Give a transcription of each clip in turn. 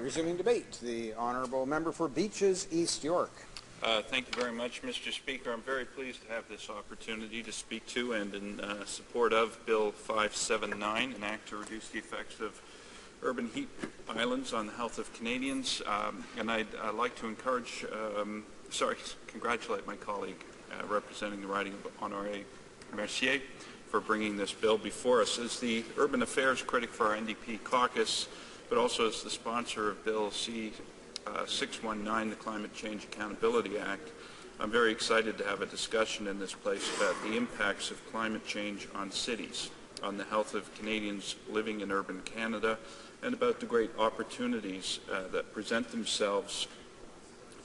Resuming debate, the Honourable Member for Beaches, East York. Thank you very much, Mr. Speaker. I'm very pleased to have this opportunity to speak to and in support of Bill 579, an act to reduce the effects of urban heat islands on the health of Canadians. And I'd like to congratulate my colleague representing the riding of Honoré Mercier for bringing this bill before us. As the urban affairs critic for our NDP caucus, but also as the sponsor of Bill C-619, the Climate Change Accountability Act, I'm very excited to have a discussion in this place about the impacts of climate change on cities, on the health of Canadians living in urban Canada, and about the great opportunities that present themselves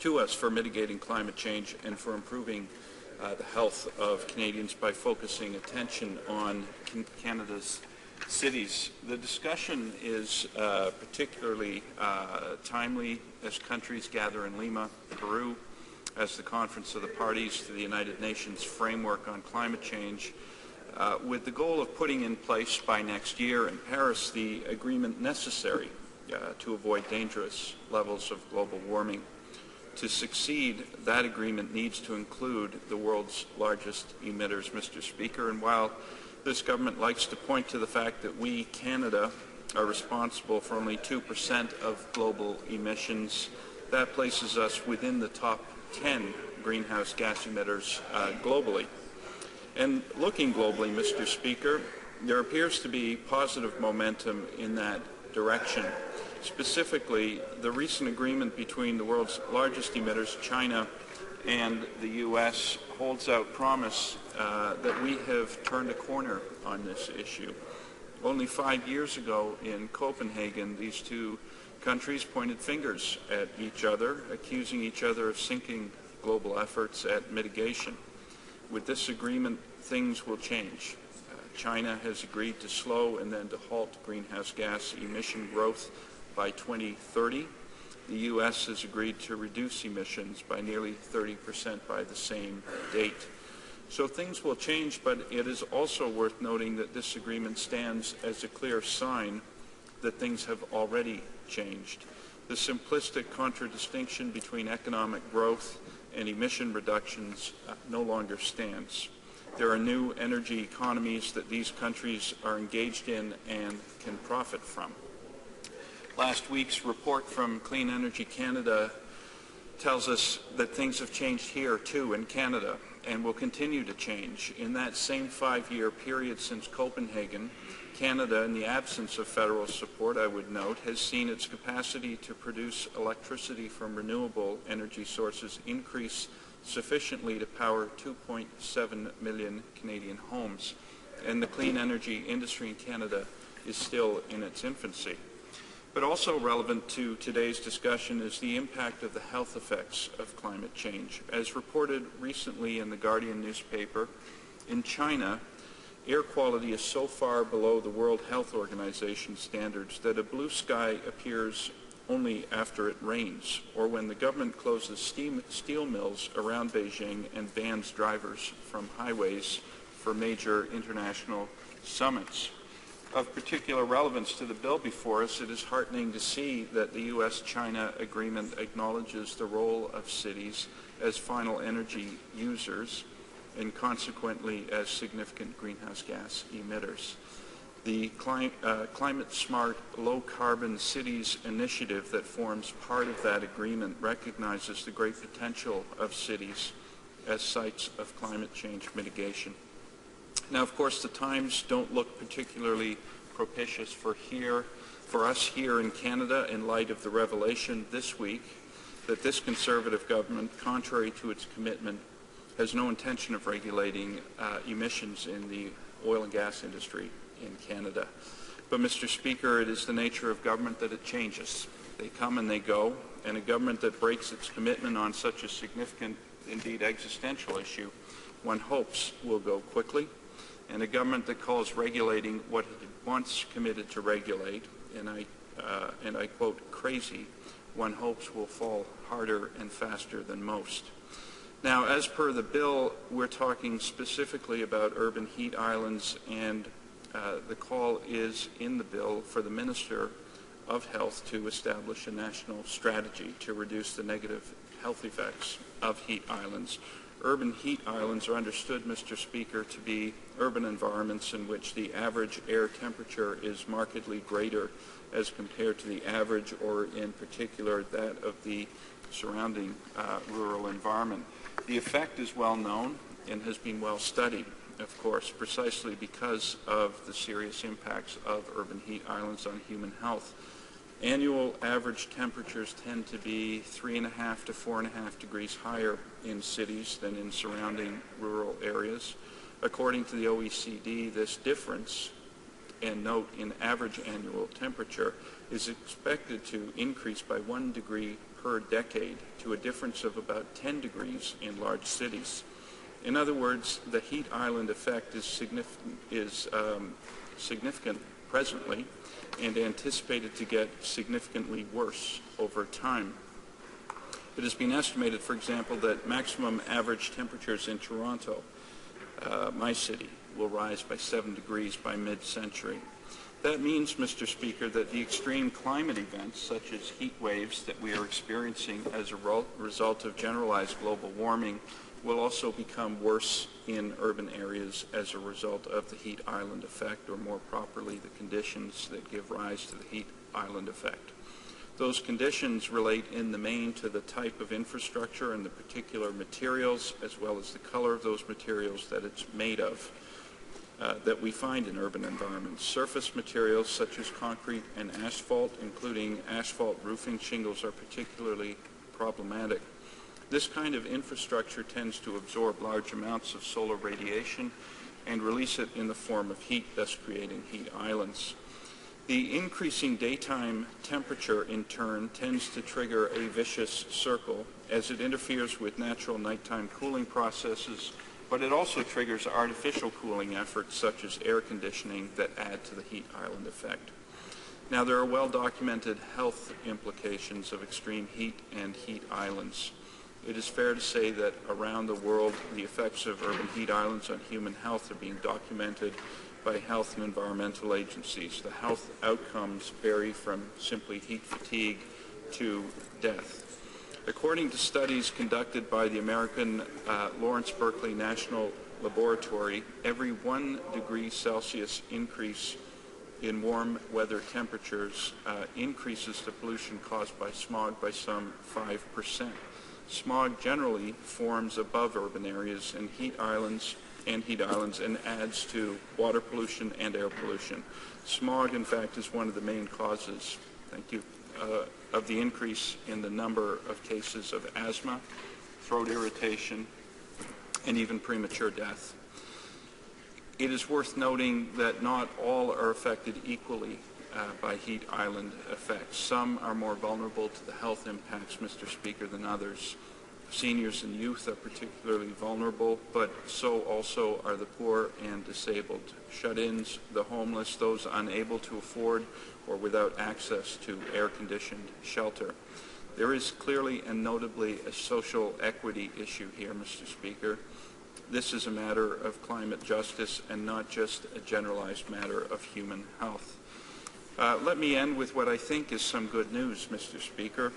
to us for mitigating climate change and for improving the health of Canadians by focusing attention on Canada's cities. The discussion is particularly timely as countries gather in Lima, Peru, as the Conference of the Parties to the United Nations Framework on Climate Change, with the goal of putting in place by next year in Paris the agreement necessary to avoid dangerous levels of global warming. To succeed, that agreement needs to include the world's largest emitters, Mr. Speaker, and while this government likes to point to the fact that we, Canada, are responsible for only 2% of global emissions, that places us within the top 10 greenhouse gas emitters globally. And looking globally, Mr. Speaker, there appears to be positive momentum in that direction. Specifically, the recent agreement between the world's largest emitters, China, and the U.S. holds out promise that we have turned a corner on this issue. Only 5 years ago in Copenhagen, these two countries pointed fingers at each other, accusing each other of sinking global efforts at mitigation. With this agreement, things will change. China has agreed to slow and then to halt greenhouse gas emission growth by 2030. The U.S. has agreed to reduce emissions by nearly 30% by the same date. So things will change, but it is also worth noting that this agreement stands as a clear sign that things have already changed. The simplistic contradistinction between economic growth and emission reductions no longer stands. There are new energy economies that these countries are engaged in and can profit from. Last week's report from Clean Energy Canada tells us that things have changed here too in Canada and will continue to change. In that same 5-year period since Copenhagen, Canada, in the absence of federal support, I would note, has seen its capacity to produce electricity from renewable energy sources increase sufficiently to power 2.7 million Canadian homes. And the clean energy industry in Canada is still in its infancy. But also relevant to today's discussion is the impact of the health effects of climate change. As reported recently in the Guardian newspaper, in China, air quality is so far below the World Health Organization standards that a blue sky appears only after it rains, or when the government closes steel mills around Beijing and bans drivers from highways for major international summits. Of particular relevance to the bill before us, it is heartening to see that the U.S.-China agreement acknowledges the role of cities as final energy users and consequently as significant greenhouse gas emitters. The Climate Smart Low Carbon Cities initiative that forms part of that agreement recognizes the great potential of cities as sites of climate change mitigation. Now, of course, the times don't look particularly propitious for us here in Canada in light of the revelation this week that this Conservative government, contrary to its commitment, has no intention of regulating emissions in the oil and gas industry in Canada. But, Mr. Speaker, it is the nature of government that it changes. They come and they go, and a government that breaks its commitment on such a significant, indeed existential issue, one hopes will go quickly. And a government that calls regulating what it had once committed to regulate, and I quote, crazy, one hopes will fall harder and faster than most. Now, as per the bill, we're talking specifically about urban heat islands, and the call is in the bill for the Minister of Health to establish a national strategy to reduce the negative health effects of heat islands. Urban heat islands are understood, Mr. Speaker, to be urban environments in which the average air temperature is markedly greater as compared to the average, or in particular that of the surrounding rural environment. The effect is well known and has been well studied, of course, precisely because of the serious impacts of urban heat islands on human health. Annual average temperatures tend to be 3.5 to 4.5 degrees higher in cities than in surrounding rural areas. According to the OECD, this difference, and note in average annual temperature, is expected to increase by 1 degree per decade to a difference of about 10 degrees in large cities. In other words, the heat island effect is significant presently and anticipated to get significantly worse over time. It has been estimated, for example, that maximum average temperatures in Toronto, my city, will rise by 7 degrees by mid-century. That means, Mr. Speaker, that the extreme climate events, such as heat waves that we are experiencing as a result of generalized global warming, will also become worse in urban areas as a result of the heat island effect, or more properly, the conditions that give rise to the heat island effect. Those conditions relate in the main to the type of infrastructure and the particular materials, as well as the color of those materials that it's made of, that we find in urban environments. Surface materials such as concrete and asphalt, including asphalt roofing shingles, are particularly problematic. This kind of infrastructure tends to absorb large amounts of solar radiation and release it in the form of heat, thus creating heat islands. The increasing daytime temperature, in turn, tends to trigger a vicious circle as it interferes with natural nighttime cooling processes, but it also triggers artificial cooling efforts such as air conditioning that add to the heat island effect. Now, there are well-documented health implications of extreme heat and heat islands. It is fair to say that around the world, the effects of urban heat islands on human health are being documented by health and environmental agencies. The health outcomes vary from simply heat fatigue to death. According to studies conducted by the American Lawrence Berkeley National Laboratory, every 1 degree Celsius increase in warm weather temperatures increases the pollution caused by smog by some 5%. Smog generally forms above urban areas and heat islands and adds to water pollution and air pollution. Smog, in fact, is one of the main causes, of the increase in the number of cases of asthma, throat irritation, and even premature death. It is worth noting that not all are affected equally by heat island effects. Some are more vulnerable to the health impacts, Mr. Speaker, than others. Seniors and youth are particularly vulnerable, but so also are the poor and disabled, shut-ins, the homeless, those unable to afford or without access to air-conditioned shelter. There is clearly and notably a social equity issue here, Mr. Speaker. This is a matter of climate justice and not just a generalized matter of human health. Let me end with what I think is some good news, Mr. Speaker.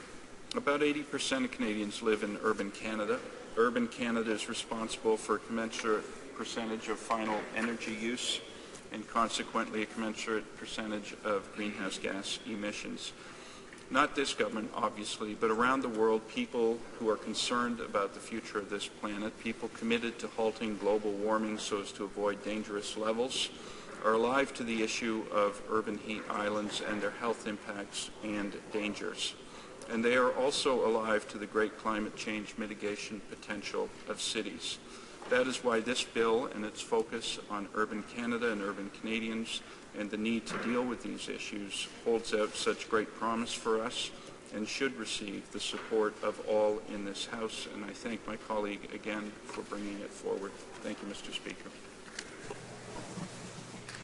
About 80% of Canadians live in urban Canada. Urban Canada is responsible for a commensurate percentage of final energy use and consequently a commensurate percentage of greenhouse gas emissions. Not this government, obviously, but around the world, people who are concerned about the future of this planet, people committed to halting global warming so as to avoid dangerous levels, are alive to the issue of urban heat islands and their health impacts and dangers. And they are also alive to the great climate change mitigation potential of cities. That is why this bill and its focus on urban Canada and urban Canadians and the need to deal with these issues holds out such great promise for us and should receive the support of all in this House. And I thank my colleague again for bringing it forward. Thank you, Mr. Speaker.